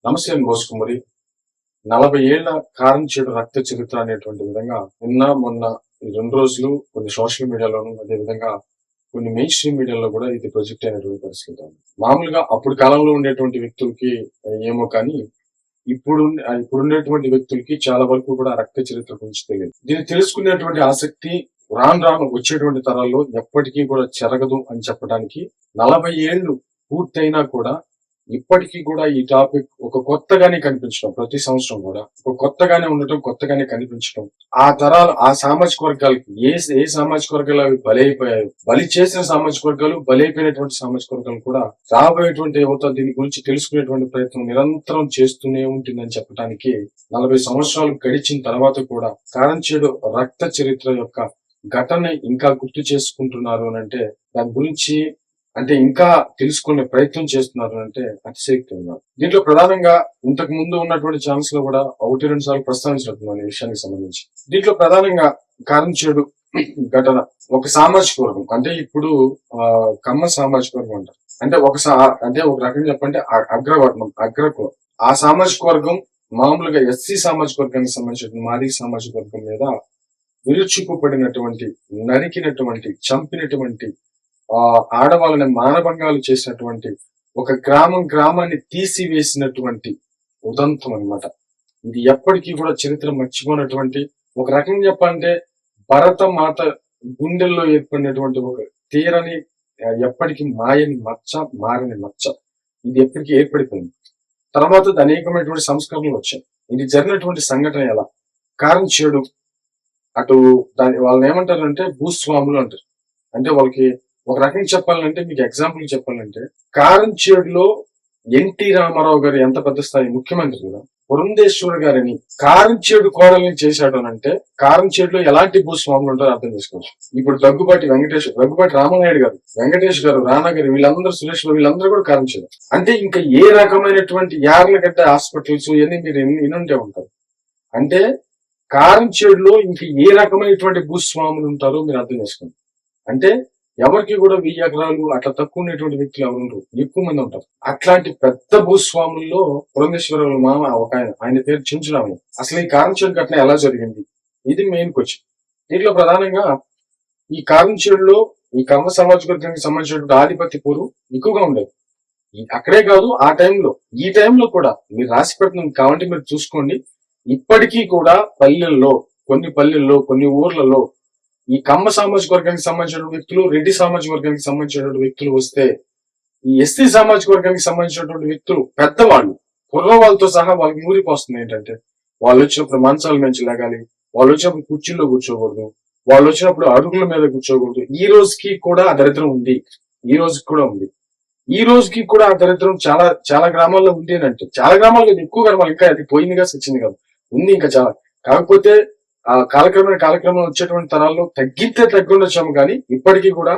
నమస్తే అండి బోసుకుమరి. 40 ఏళ్ల కారం చేడు రక్త చరిత్ర అనేటువంటి విధంగా మొన్న ఈ 2 రోజులు కొన్ని సోషల్ మీడియాలోను, అదే విధంగా కొన్ని మెయిన్ స్ట్రీమ్ మీడియాలో కూడా ఇది ప్రొజెక్ట్ అయినటువంటి పరిస్థితి ఉంది. మామూలుగా అప్పుడు కాలంలో ఉండేటువంటి వ్యక్తులకి ఏమో కానీ ఇప్పుడున్నటువంటి వ్యక్తులకి చాలా వరకు కూడా రక్త చరిత్ర గురించి తెలియదు. దీన్ని తెలుసుకునేటువంటి ఆసక్తి రాను రాను వచ్చేటువంటి తరాల్లో ఎప్పటికీ కూడా చెరగదు అని చెప్పడానికి 40 ఏళ్లు పూర్తయినా కూడా ఇప్పటికీ కూడా ఈ టాపిక్ ఒక కొత్తగానే కనిపించడం, ప్రతి సంవత్సరం కూడా ఒక కొత్తగానే ఉండటం, కొత్తగానే కనిపించడం, ఆ తరాలు ఆ సామాజిక వర్గాలకి ఏ సామాజిక వర్గాలు అవి బలైపోయాయి, బలి చేసిన సామాజిక వర్గాలు, బలైపోయినటువంటి సామాజిక వర్గాలు కూడా రాబోయేటువంటి యువత దీని గురించి తెలుసుకునేటువంటి ప్రయత్నం నిరంతరం చేస్తూనే ఉంటుందని చెప్పడానికి 40 సంవత్సరాలు గడిచిన తర్వాత కూడా కారంచేడు రక్త చరిత్ర యొక్క ఘటన ఇంకా గుర్తు చేసుకుంటున్నారు అని అంటే దాని గురించి ఇంకా తెలుసుకునే ప్రయత్నం చేస్తున్నారు అంటే అతిశయక్తి ఉన్నారు. దీంట్లో ప్రధానంగా ఇంతకు ముందు ఉన్నటువంటి ఛానల్స్ లో కూడా 1-2 సార్లు ప్రస్తావించినట్టున్నాను ఈ విషయానికి సంబంధించి. దీంట్లో ప్రధానంగా కారంచేడు ఘటన ఒక సామాజిక వర్గం, అంటే ఇప్పుడు కమ్మ సామాజిక వర్గం అంటారు. ఒక రకంగా చెప్పంటే అగ్రకులం. ఆ సామాజిక వర్గం మామూలుగా ఎస్సీ సామాజిక వర్గానికి సంబంధించిన మాదిగ సామాజిక వర్గం మీద విరుచుకుపడినటువంటి, నరికినటువంటి, చంపినటువంటి, ఆడవాళ్ళని మానభంగాలు చేసినటువంటి, ఒక గ్రామాన్ని తీసివేసినటువంటి ఉదంతం అన్నమాట. ఇది ఎప్పటికీ కూడా చరిత్ర మర్చిపోయినటువంటి, ఒక రకంగా చెప్పాలంటే భరత మాత గుండెల్లో ఏర్పడినటువంటి ఒక తీరని, ఎప్పటికీ మారని మచ్చ ఇది ఎప్పటికీ ఏర్పడిపోయింది. తర్వాత అనేకమైనటువంటి సంస్కరణలు వచ్చాయి. ఇది జరిగినటువంటి సంఘటన ఎలా? కారంచేడు అటు వాళ్ళని ఏమంటారంటే భూస్వాములు అంటారు. అంటే వాళ్ళకి ఒక రకంగా చెప్పాలంటే, మీకు ఎగ్జాంపుల్ చెప్పాలంటే, కారంచేడులో ఎన్టీ రామారావు గారు ఎంత పెద్ద స్థాయి ముఖ్యమంత్రి కదా, పురంధేశ్వర్ గారిని కారంచేడు కోడల్ని చేశాడు అని అంటే కారంచేడులో ఎలాంటి భూస్వాములు ఉంటారో అర్థం చేసుకోవచ్చు. ఇప్పుడు దగ్గుబాటి రామనాయుడు గారు, వెంకటేష్ గారు, రానా గారు, వీళ్ళందరూ, సురేష్ వీళ్ళందరూ కూడా కారంచేడు. అంటే ఇంకా ఏ రకమైనటువంటి యార్లగడ్డ హాస్పిటల్స్ ఇవన్నీ మీరు ఎన్నుంటే ఉంటారు. అంటే కారంచేడులో ఇంకా ఏ రకమైనటువంటి భూస్వాములు ఉంటారో మీరు అర్థం చేసుకోండి. అంటే ఎవరికి కూడా 1000 ఎకరాలు అట్లా తక్కువ ఉండేటువంటి వ్యక్తులు ఎవరు ఉండరు, ఎక్కువ మంది ఉంటారు. అట్లాంటి పెద్ద భూస్వాముల్లో పురంధేశ్వర మామ ఒక ఆయన పేరు చించురామయ్య. అసలు ఈ కారంచేడు ఘటన ఎలా జరిగింది, ఇది మెయిన్ క్వశ్చన్. దీంట్లో ప్రధానంగా ఈ కారంచేడులో ఈ కమ్మ సమాజ వర్గానికి సంబంధించినటువంటి ఆధిపత్య పోరు ఎక్కువగా ఉండేది. అక్కడే కాదు, ఈ టైంలో కూడా మీరు రాసి పెట్టిన కావాలంటే మీరు చూసుకోండి. ఇప్పటికీ కూడా కొన్ని ఊర్లలో ఈ కమ్మ సామాజిక వర్గానికి సంబంధించిన వ్యక్తులు, రెడ్డి సామాజిక వర్గానికి సంబంధించినటువంటి వ్యక్తులు వస్తే, ఈ ఎస్సీ సామాజిక వర్గానికి సంబంధించినటువంటి వ్యక్తులు పెద్దవాళ్ళు, కుర్రవాళ్ళతో సహా వాళ్ళకి ఊరిపోస్తుంది. ఏంటంటే వాళ్ళు వచ్చినప్పుడు మంచాల నుంచి లేగాలి, వాళ్ళు వచ్చినప్పుడు కుర్చీల్లో కూర్చోకూడదు, వాళ్ళు వచ్చినప్పుడు అరుగుల మీద కూర్చోకూడదు. ఈ రోజుకి కూడా ఆ దరిద్రం ఉంది. ఈ రోజుకి కూడా ఆ దరిద్రం చాలా చాలా గ్రామాల్లో ఉంది అని అంటే, చాలా గ్రామాల్లో ఎక్కువ గ్రామాలు, ఇంకా అది పోయిందిగా సచ్చింది కాదు, ఉంది ఇంకా చాలా. కాకపోతే ఆ కాలక్రమం వచ్చేటువంటి తరాల్లో తగ్గుండొచ్చాము, కానీ ఇప్పటికీ కూడా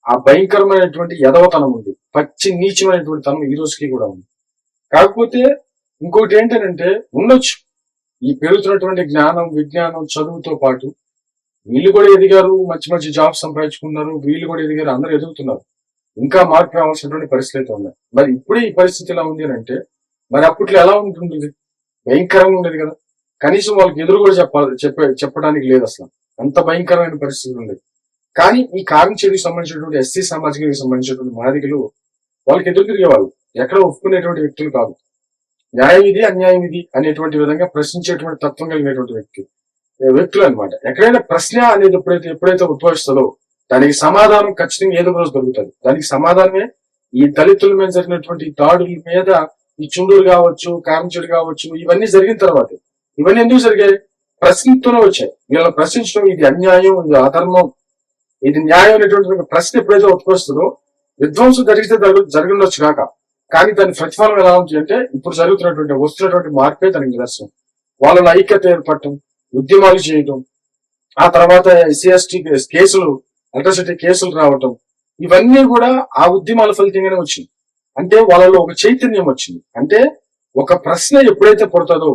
ఆ భయంకరమైనటువంటి ఎదవతనం ఉంది, పచ్చి నీచమైనటువంటి తనం ఈ రోజుకి కూడా ఉంది. కాకపోతే ఇంకోటి ఏంటంటే, ఉండొచ్చు ఈ పెరుగుతున్నటువంటి జ్ఞానం, విజ్ఞానం, చదువుతో పాటు వీళ్ళు కూడా ఎదిగారు, మంచి జాబ్స్ సంపాదించుకున్నారు, వీళ్ళు కూడా ఎదిగారు, అందరూ ఎదుగుతున్నారు. ఇంకా మార్పు రావాల్సినటువంటి పరిస్థితి అయితే ఉన్నాయి. మరి ఇప్పుడే ఈ పరిస్థితి ఎలా ఉంది అని అంటే, మరి అప్పట్లో ఎలా ఉంటుంది? భయంకరంగా ఉండేది కదా. కనీసం వాళ్ళకి ఎదురు కూడా చెప్పడానికి లేదు, అసలు అంత భయంకరమైన పరిస్థితి ఉండేది. కానీ ఈ కారంచేడుకి సంబంధించినటువంటి ఎస్సీ సామాజికానికి సంబంధించినటువంటి మాదిగలు వాళ్ళకి ఎదురు తిరిగేవాళ్ళు, ఎక్కడ ఒప్పుకునేటువంటి వ్యక్తులు కాదు. న్యాయం ఇది, అన్యాయం ఇది అనేటువంటి విధంగా ప్రశ్నించేటువంటి తత్వం కలిగినటువంటి వ్యక్తులు అనమాట. ఎక్కడైనా ప్రశ్న అనేది ఎప్పుడైతే ఉద్భవిస్తుందో దానికి సమాధానం ఖచ్చితంగా ఏదో రోజు దొరుకుతుంది. దానికి సమాధానమే ఈ దళితుల మీద జరిగినటువంటి దాడుల మీద, ఈ చుండూరు కావచ్చు, కారంచేడు కావచ్చు, ఇవన్నీ జరిగిన తర్వాత, ఇవన్నీ ఎందుకు జరిగాయి? ప్రశ్నతోనే వచ్చాయి. వీళ్ళని ప్రశ్నించడం, ఇది అన్యాయం, ఇది అధర్మం, ఇది న్యాయం అనేటువంటి ప్రశ్న ఎప్పుడైతే ఉత్పస్తుందో, విధ్వంసం జరగవచ్చు కాక, కానీ దాని ప్రతిఫలం ఎలా ఉంది అంటే, ఇప్పుడు వస్తున్నటువంటి మార్పే దానికి నిదర్శనం. వాళ్ళ ఐక్యత ఏర్పడటం, ఉద్యమాలు చేయటం, ఆ తర్వాత ఎస్సీ/ఎస్టీ అట్రాసిటీ కేసులు రావటం, ఇవన్నీ కూడా ఆ ఉద్యమాల ఫలితంగానే వచ్చింది. అంటే వాళ్ళలో ఒక చైతన్యం వచ్చింది. అంటే ఒక ప్రశ్న ఎప్పుడైతే పుడతాదో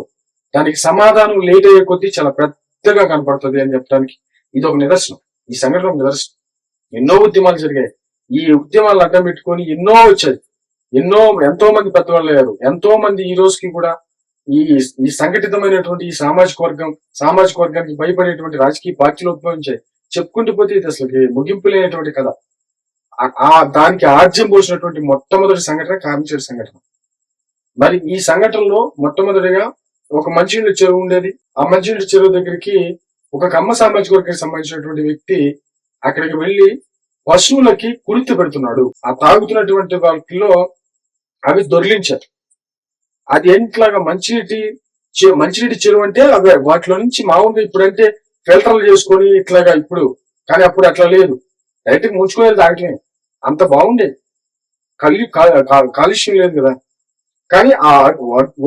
దానికి సమాధానం లేట్ అయ్యే కొద్దీ చాలా పెద్దగా కనపడుతుంది అని చెప్పడానికి ఇది ఒక నిదర్శనం. ఈ సంఘటన ఒక నిదర్శనం. ఎన్నో ఉద్యమాలు జరిగాయి. ఈ ఉద్యమాలను అడ్డం పెట్టుకొని ఎన్నో వచ్చాయి. ఎంతో మంది పెద్దవాళ్ళు అయ్యారు. ఎంతో మంది ఈ రోజుకి కూడా ఈ ఈ సంఘటితమైనటువంటి ఈ సామాజిక వర్గానికి భయపడేటువంటి రాజకీయ పార్టీలు ఉద్భవించాయి. చెప్పుకుంటూ పోతే ఇది అసలు ముగింపు లేనటువంటి కథ. దానికి ఆజ్యం పోసినటువంటి మొట్టమొదటి సంఘటన కారంచేడు సంఘటన. మరి ఈ సంఘటనలో మొట్టమొదటిగా ఒక మంచినీళ్ళ చెరువు ఉండేది. ఆ మంచినీళ్ళ చెరువు దగ్గరికి ఒక కమ్మ సామాజిక వర్గానికి సంబంధించినటువంటి వ్యక్తి అక్కడికి వెళ్లి పశువులకి కుడితి పెడుతున్నాడు. ఆ తాగుతున్నటువంటి వాటిలో అవి దొర్లించారు. అది ఎంట్లాగా మంచినీటి చెరువు అంటే అవే వాటిలో నుంచి మామూలుగా ఇప్పుడంటే ఫిల్టర్లు చేసుకొని ఇట్లాగా ఇప్పుడు, కానీ అప్పుడు అట్లా లేదు. డైరెక్ట్ ముంచుకునేది తాగటమే. అంత బాగుండేది. కాలుష్యం లేదు కదా. కానీ ఆ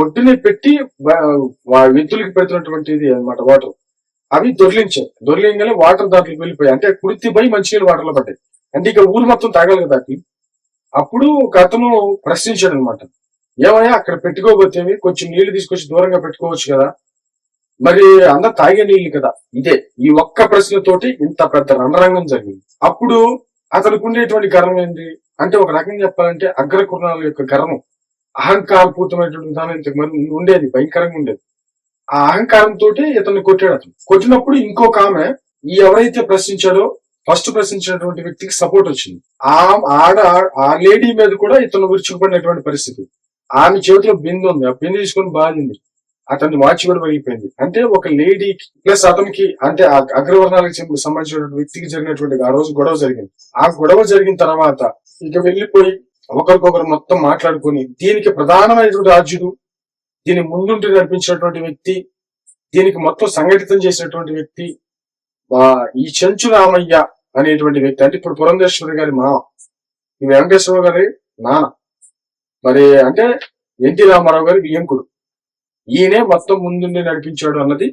ఒడ్డుని పెట్టి ఎద్దులకి పెడుతున్నటువంటిది అన్నమాట వాటర్. అవి దొర్లించగానే వాటర్ దాంట్లోకి వెళ్ళిపోయాయి. అంటే కుడితి పోయి మంచినీళ్ళు వాటర్ లో పడ్డాయి. అంటే ఇక ఊరు మొత్తం తాగాలి కదా. అప్పుడు ఒక అతను ప్రశ్నించాడు అనమాట, ఏమయ్యా అక్కడ పెట్టుకోబోతేవి కొంచెం నీళ్లు తీసుకొచ్చి దూరంగా పెట్టుకోవచ్చు కదా, మరి అందరు తాగే నీళ్లు కదా. ఇదే ఈ ఒక్క ప్రశ్నతోటి ఇంత పెద్ద రణరంగం జరిగింది. అప్పుడు అతనికి ఉండేటువంటి గర్వం ఏంటి అంటే, ఒక రకంగా చెప్పాలంటే అగ్రకుర్ణాల యొక్క గర్వం, అహంకారపూతమైనటువంటి దాని ఇంతకు మరి ఉండేది, భయంకరంగా ఉండేది. ఆ అహంకారంతో ఇతన్ని కొట్టాడు. అతను కొట్టినప్పుడు ఇంకొక ఆమె ఈ ఎవరైతే ప్రశ్నించాడో ఫస్ట్ ప్రశ్నించినటువంటి వ్యక్తికి సపోర్ట్ వచ్చింది. ఆ లేడీ మీద కూడా ఇతను విరుచుకుపడినటువంటి పరిస్థితి. ఆమె చేతిలో బిందు ఉంది. ఆ బిందు తీసుకొని బాధింది. అతన్ని వాచి కూడా పగిలిపోయింది. అంటే ఒక లేడీకి ప్లస్ అతనికి అంటే ఆ అగ్రవర్ణాలకు సంబంధించినటువంటి వ్యక్తికి జరిగినటువంటి ఆ రోజు గొడవ జరిగింది. ఆ గొడవ జరిగిన తర్వాత ఇక వెళ్లిపోయి ఒకరికొకరు మొత్తం మాట్లాడుకొని, దీనికి ప్రధానమైనటువంటి రాజ్యుడు, దీని ముందుండి నడిపించినటువంటి వ్యక్తి, దీనికి మొత్తం సంఘటితం చేసినటువంటి వ్యక్తి ఈ చెంచు రామయ్య అనేటువంటి వ్యక్తి. అంటే ఇప్పుడు పురంధేశ్వరి గారి మామ, ఈ వెంకటేశ్వర గారి నాన్న, మరి అంటే ఎన్టీ రామారావు గారి వియంకుడు. ఈయనే మొత్తం ముందుండి నడిపించాడు అన్నది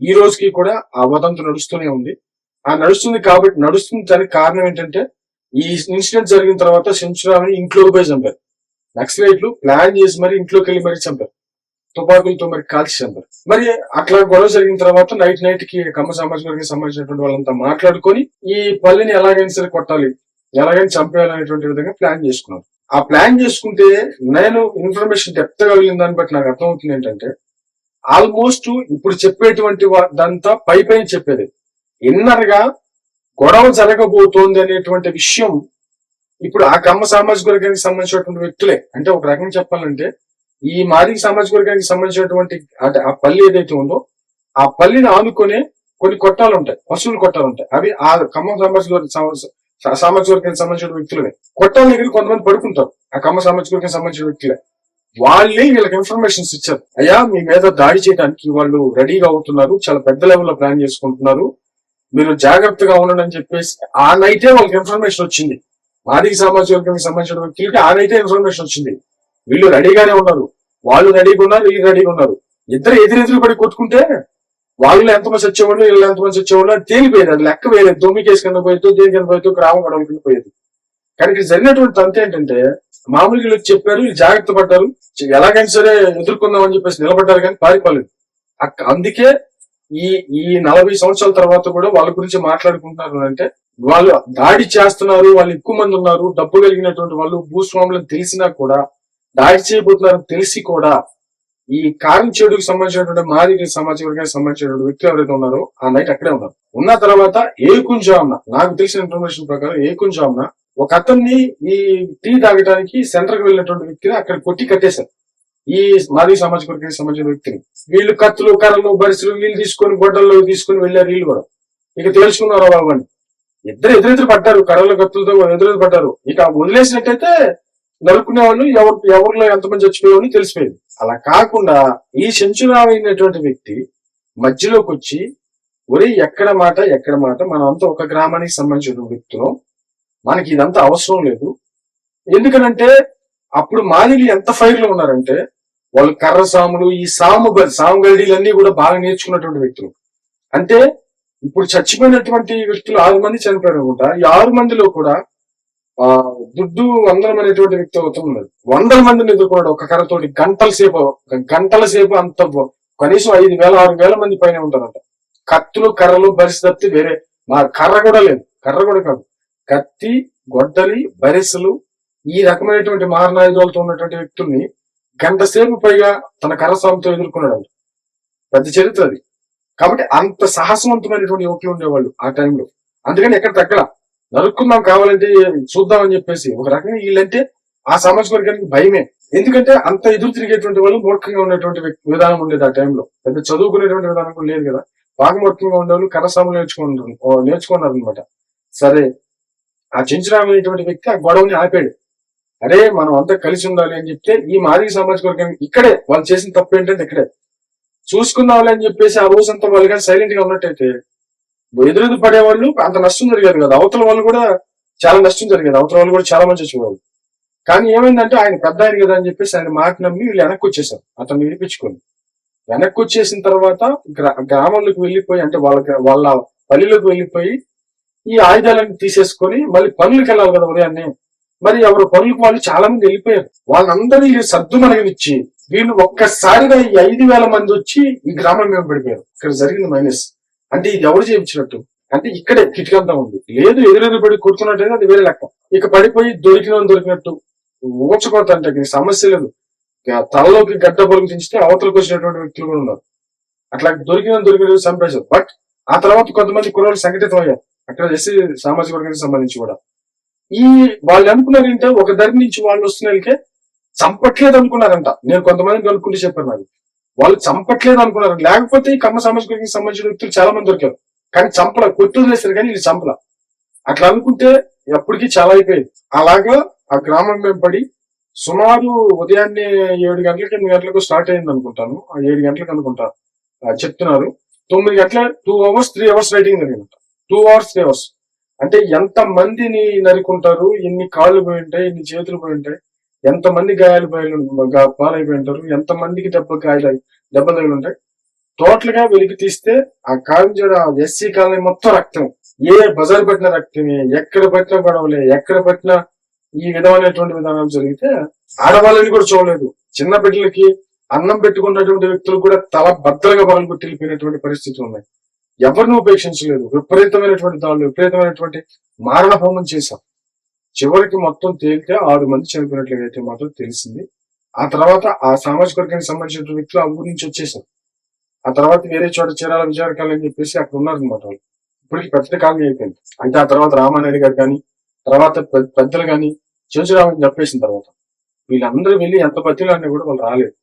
ఈ రోజుకి కూడా ఆ వదంతు నడుస్తూనే ఉంది. ఆ నడుస్తుంది దానికి కారణం ఏంటంటే, ఈ ఇన్సిడెంట్ జరిగిన తర్వాత చెంచురామని ఇంట్లోకి పోయి చంపారు. నక్సలైట్లు ప్లాన్ చేసి మరి ఇంట్లోకి వెళ్ళి మరి చంపారు. తుపాకులతో మరి కాల్చి చంపారు. మరి అట్లా గొడవ జరిగిన తర్వాత నైట్ కి కమ్మ సామాజిక వర్గానికి సంబంధించినటువంటి వాళ్ళంతా మాట్లాడుకొని ఈ పల్లిని ఎలాగైనా సరే కొట్టాలి, ఎలాగైనా చంపేయాలనేటువంటి విధంగా ప్లాన్ చేసుకున్నారు. ఆ ప్లాన్ చేసుకుంటే నేను ఇన్ఫర్మేషన్ డెప్త్ గా వెళ్ళిన దాన్ని బట్టి నాకు అర్థమవుతుంది ఏంటంటే, ఆల్మోస్ట్ ఇప్పుడు చెప్పేటువంటి దంతా పైన చెప్పేది. ఇన్నర్ గా గొడవ జరగబోతోంది అనేటువంటి విషయం ఇప్పుడు ఆ కమ్మ సామాజిక వర్గానికి సంబంధించినటువంటి వ్యక్తులే. అంటే ఒక రకంగా చెప్పాలంటే, ఈ మాదిగ సామాజిక వర్గానికి సంబంధించినటువంటి అంటే ఆ పల్లి ఏదైతే ఉందో ఆ పల్లిని ఆనుకునే కొన్ని కొట్టాలు ఉంటాయి, పశువులు కొట్టాలు ఉంటాయి. అవి ఆ కమ్మ సామాజిక వర్గానికి సంబంధించిన వ్యక్తులనే. కొట్టాల దగ్గర కొంతమంది పడుకుంటారు, ఆ కమ్మ సామాజిక వర్గానికి సంబంధించిన వ్యక్తులే. వాళ్ళే వీళ్ళకి ఇన్ఫర్మేషన్స్ ఇచ్చారు, అయ్యా మీ మీద దాడి చేయడానికి వాళ్ళు రెడీగా అవుతున్నారు, చాలా పెద్ద లెవెల్లో ప్లాన్ చేసుకుంటున్నారు, మీరు జాగ్రత్తగా ఉండండి అని చెప్పేసి ఆ నైటే వాళ్ళకి ఇన్ఫర్మేషన్ వచ్చింది. మాదిగ సామాజిక వర్గానికి సంబంధించిన వ్యక్తులకి ఆ నైటే ఇన్ఫర్మేషన్ వచ్చింది. వీళ్ళు రెడీగానే ఉన్నారు, వాళ్ళు రెడీగా ఉన్నారు, వీళ్ళు రెడీగా ఉన్నారు. ఇద్దరు ఎదురెదురు పడి కొట్టుకుంటే వాళ్ళు ఎంతమంది వచ్చేవాళ్ళు, వీళ్ళు ఎంతమంది వచ్చేవాళ్ళు అది తేలిపోయేది. అది లెక్క వేయలేదు. దొమ్మి కేసు కింద పోయేది, దేని కింద పోయేది, గ్రామం గడవల కింద పోయేది. కానీ ఇక్కడ జరిగినటువంటి అంత ఏంటంటే, మామూలుగా వీళ్ళు చెప్పారు, వీళ్ళు జాగ్రత్త పడ్డారు, ఎలాగైనా సరే ఎదుర్కొందాం అని చెప్పేసి నిలబడ్డారు, కానీ పారిపోలేదు. అందుకే ఈ 40 సంవత్సరాల తర్వాత కూడా వాళ్ళ గురించి మాట్లాడుకుంటున్నారు అంటే, వాళ్ళు దాడి చేస్తున్నారు, వాళ్ళు ఎక్కువ మంది ఉన్నారు, డబ్బు కలిగినటువంటి వాళ్ళు, భూస్వాములను తెలిసినా కూడా దాడి చేయబోతున్నారని తెలిసి కూడా ఈ కారంచేడుకు సంబంధించినటువంటి మాదిగ సామాజిక వర్గానికి సంబంధించినటువంటి వ్యక్తులు ఎవరైతే ఉన్నారో ఆ నైట్ అక్కడే ఉన్నారు. ఉన్న తర్వాత ఏకుంజామున, నాకు తెలిసిన ఇన్ఫర్మేషన్ ప్రకారం ఏకుంజామున ఒక అతన్ని ఈ టీ తాగడానికి సెంటర్ కి వెళ్ళినటువంటి వ్యక్తిని అక్కడ కొట్టి కట్టేశారు. ఈ మాదిగ సామాజిక వర్గానికి సంబంధించిన వ్యక్తిని వీళ్ళు కత్తులు, కర్రలు, బరిసెలు వీళ్ళు తీసుకొని గొడ్డల్లో తీసుకుని వెళ్ళారు. వీళ్ళు కూడా ఇక తెలుసుకున్నారు బాబు అని. ఇద్దరు ఎదురెదురు పడ్డారు, కర్రలు కత్తులతో ఎదురెదురు పడ్డారు. ఇక వదిలేసినట్టయితే నరుకునే వాళ్ళు ఎవరిలో ఎంతమంది చచ్చిపోయేవాళ్ళు తెలిసిపోయింది. అలా కాకుండా ఈ చెంచురామైనటువంటి వ్యక్తి మధ్యలోకి వచ్చి, ఒరే ఎక్కడ మాట మనం అంతా ఒక గ్రామానికి సంబంధించిన వ్యక్తులు, మనకి ఇదంతా అవసరం లేదు. ఎందుకనంటే అప్పుడు మాదిగలు ఎంత ఫైర్ లో ఉన్నారంటే, వాళ్ళు కర్ర సాములు, ఈ సాము గల్డీలన్నీ కూడా బాగా నేర్చుకున్నటువంటి వ్యక్తులు. అంటే ఇప్పుడు చచ్చిపోయినటువంటి వ్యక్తులు 6 మంది చనిపోయారు అనుకుంటా. ఈ 6 మందిలో కూడా దుడ్డు వందరం అనేటువంటి వ్యక్తి అవుతున్నాడు. 100 మందిని ఎదుర్కొన్నాడు ఒక కర్రతోటి. గంటల సేపు అంత కనీసం 5,000-6,000 మంది పైన ఉంటారంట. కత్తులు, కర్రలు, బరిసి తప్పితే వేరే కర్ర కూడా లేదు. కర్ర కూడా కాదు, కత్తి, గొడ్డలి, బరిసెలు, ఈ రకమైనటువంటి మారణాయుధాలతో ఉన్నటువంటి వ్యక్తుల్ని గంట సేపు పైగా తన కర్రసాముతో ఎదుర్కొన్నాడు. పెద్ద చరిత్ర అది. కాబట్టి అంత సాహసవంతమైనటువంటి యువకులు ఉండేవాళ్ళు ఆ టైంలో. అందుకని ఎక్కడ తగ్గల, నరుక్కుందాం కావాలంటే చూద్దామని చెప్పేసి. ఒక రకంగా వీళ్ళంటే ఆ సామాజిక వర్గానికి భయమే. ఎందుకంటే అంత ఎదురు తిరిగేటువంటి వాళ్ళు మూర్ఖంగా ఉన్నటువంటి విధానం ఉండేది ఆ టైంలో. పెద్ద చదువుకునేటువంటి విధానం కూడా లేదు కదా. బాగా మూర్ఖంగా ఉండేవాళ్ళు కర్రసాములు నేర్చుకున్నారు అనమాట. సరే, ఆ చెంచురామ్ అనేటువంటి వ్యక్తి ఆ గొడవని ఆపాడు. అరే మనం అంతా కలిసి ఉండాలి అని చెప్తే ఈ మాదిగ సామాజిక వర్గానికి ఇక్కడే వాళ్ళు చేసిన తప్పు ఏంటంటే ఇక్కడే చూసుకుందాంలే అని చెప్పేసి ఆ రోజంతా వాళ్ళు కానీ సైలెంట్ గా ఉన్నట్టయితే ఎదురెదు పడేవాళ్ళు అంత నష్టం జరిగేది కదా. అవతల వాళ్ళు కూడా చాలా నష్టం జరిగేది. అవతల వాళ్ళు కూడా చాలా మంచి చూడాలి. కానీ ఏమైందంటే ఆయన పెద్ద ఆయన కదా అని చెప్పేసి ఆయన మాట నమ్మి వీళ్ళు వెనక్కి వచ్చేసారు. అతను విడిపించుకొని వెనక్కి వచ్చేసిన తర్వాత గ్రామంలోకి వెళ్ళిపోయి, అంటే వాళ్ళ పల్లెలోకి వెళ్ళిపోయి ఈ ఆయుధాలను తీసేసుకొని మళ్ళీ పనులకు వెళ్ళాలి కదా ఉదయాన్నే. మరి ఎవరు పనులకు వాళ్ళు చాలా మంది వెళ్ళిపోయారు. వాళ్ళందరినీ సర్దు మనగనిచ్చి వీళ్ళు ఒక్కసారిగా ఈ 5,000 మంది వచ్చి ఈ గ్రామం మీద పడిపోయారు. ఇక్కడ జరిగింది మైనస్. అంటే ఇది ఎవరు చేయించినట్టు అంటే ఇక్కడే కిటికంతా ఉంది. లేదు ఎదురెదురు పడి కూర్చున్నట్టయితే అది వేరే లెక్క. ఇక పడిపోయి దొరికినట్టు ఊచకోత అంటే సమస్య లేదు. తలలోకి గడ్డ పొరుగు తెంచితే అవతలకు వచ్చినటువంటి వ్యక్తులు కూడా ఉన్నారు. అట్లా దొరికిన చంపేశారు. బట్ ఆ తర్వాత కొంతమంది కుర్రాళ్ళు సంఘటితం అయ్యారు అక్కడ ఎస్సీ సామాజిక వర్గానికి సంబంధించి కూడా. ఈ వాళ్ళు అనుకున్నారంటే ఒక దరి నుంచి వాళ్ళు వస్తున్నకే చంపట్లేదు అనుకున్నారంట. నేను కొంతమంది కనుక్కుంటే చెప్పాను నాకు. వాళ్ళు చంపట్లేదు అనుకున్నారు. లేకపోతే ఈ కమ్మ సామాజిక వర్గానికి సంబంధించిన వ్యక్తులు చాలా మంది దొరికారు. కానీ చంపల కొట్టు చేశారు కానీ ఇది చంపల. అట్లా అనుకుంటే ఎప్పటికీ చాలా అయిపోయింది. అలాగా ఆ గ్రామం మేము పడి సుమారు ఉదయాన్నే 7 గంటలకి 8 గంటలకు స్టార్ట్ అయింది అనుకుంటాను. ఆ 7 గంటలకు అనుకుంటా చెప్తున్నారు. 9 గంటల 2 hours 3 hours రైటింగ్ జరిగిందంట. 2 hours 3 hours అంటే ఎంత మందిని నరుకుంటారు, ఎన్ని కాళ్ళు పోయి ఉంటాయి, ఎన్ని చేతులు పోయి ఉంటాయి, ఎంత మంది పాలైపోయి ఉంటారు, ఎంత మందికి దెబ్బలు తగిలి ఉంటాయి. టోటల్ గా వెలికి తీస్తే ఆ కాంజడ ఎస్సీ కాలనీ మొత్తం రక్తం. ఏ బజార్ పట్టిన రక్తమే, ఎక్కడ పట్టిన గొడవలే, ఎక్కడ పట్టిన ఈ విధమైనటువంటి విధానాలు జరిగితే ఆడవాళ్ళని కూడా చూడలేదు. చిన్న బిడ్డలకి అన్నం పెట్టుకున్నటువంటి వ్యక్తులు కూడా తల బద్దలుగా పగలు కొట్టి వెళ్ళిపోయినటువంటి పరిస్థితులు ఉన్నాయి. ఎవరిని ఉపేక్షించలేదు. విపరీతమైనటువంటి దాడులు, విపరీతమైనటువంటి మారణ హోమం చేశాం. చివరికి మొత్తం తేలితే 6 మంది చనిపోయినట్లయితే మాత్రం తెలిసింది. ఆ తర్వాత ఆ సామాజిక వర్గానికి సంబంధించిన వ్యక్తులు ఆ ఊరి నుంచి వచ్చేసారు. ఆ తర్వాత వేరే చోట చీరాల విచారకాలు అని చెప్పేసి అక్కడ ఉన్నారనమాట వాళ్ళు. ఇప్పటికి పెద్ద కాలం అయిపోయింది. అయితే ఆ తర్వాత రామానాయుడు గారు కానీ తర్వాత పెద్దలు కానీ చెంచురామని చెప్పేసిన తర్వాత వీళ్ళందరూ వెళ్ళి ఎంత బతిలాడినా కూడా వాళ్ళు రాలేదు.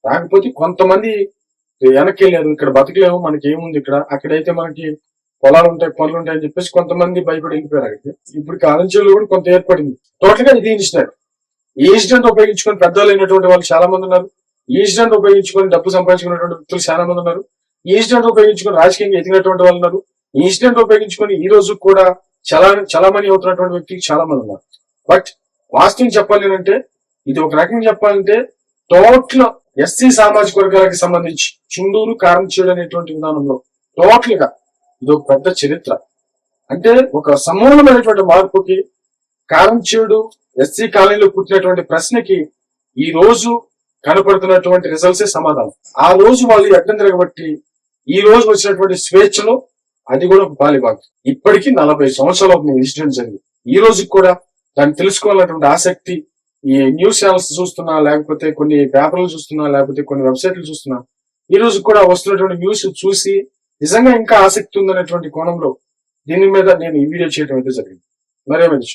రాకపోతే కొంతమంది వెనక్కి వెళ్ళారు. ఇక్కడ బతకలేము, మనకి ఏముంది ఇక్కడ, అక్కడైతే మనకి పొలాలు ఉంటాయి, పనులు ఉంటాయి అని చెప్పేసి కొంతమంది భయపడి వెళ్ళిపోయారు అక్కడికి. ఇప్పుడు కాలంలో కూడా కొంత ఏర్పడింది. టోటల్ గా ఇది ఇన్సిడెంట్. ఈ ఇన్సిడెంట్ ఉపయోగించుకొని పెద్దలు అయినటువంటి వాళ్ళు చాలా మంది ఉన్నారు. ఈ ఇన్సిడెంట్ ఉపయోగించుకొని డబ్బు సంపాదించుకున్నటువంటి వ్యక్తులు చాలా మంది ఉన్నారు. ఈ ఇన్సిడెంట్ ఉపయోగించుకొని రాజకీయంగా ఎదిగినటువంటి వాళ్ళు ఉన్నారు. ఈ ఇన్సిడెంట్ ఉపయోగించుకొని ఈ రోజు కూడా చాలా మంది అవుతున్నటువంటి వ్యక్తులు చాలా మంది ఉన్నారు. బట్ వాస్తవం చెప్పాలి అంటే ఇది ఒక రకంగా చెప్పాలంటే టోటల్ ఎస్సీ సామాజిక వర్గాలకు సంబంధించి చుండూరు కారంచేడు అనేటువంటి విధానంలో టోటల్ గా ఇది ఒక పెద్ద చరిత్ర. అంటే ఒక సమూలమైనటువంటి మార్పుకి కారంచేడు ఎస్సీ కాలనీలో పుట్టినటువంటి ప్రశ్నకి ఈ రోజు కనపడుతున్నటువంటి రిజల్ట్సే సమాధానం. ఆ రోజు వాళ్ళు ఎక్కడ తిరగబట్టి ఈ రోజు వచ్చినటువంటి స్వేచ్ఛలో అది కూడా ఒక బాలిబాగ్. ఇప్పటికీ 40 సంవత్సరాలు అవుతుంది ఇన్సిడెంట్ జరిగింది. ఈ రోజుకి కూడా దాన్ని తెలుసుకోవాలన్నటువంటి ఆసక్తి ఈ న్యూస్ ఛానల్స్ చూస్తున్నా, లేకపోతే కొన్ని పేపర్లు చూస్తున్నా, లేకపోతే కొన్ని వెబ్సైట్లు చూస్తున్నా, ఈ రోజు కూడా వస్తున్నటువంటి న్యూస్ చూసి నిజంగా ఇంకా ఆసక్తి ఉందనేటువంటి కోణంలో దీని మీద నేను ఈ వీడియో చేయడం అయితే జరిగింది. మరేమైనా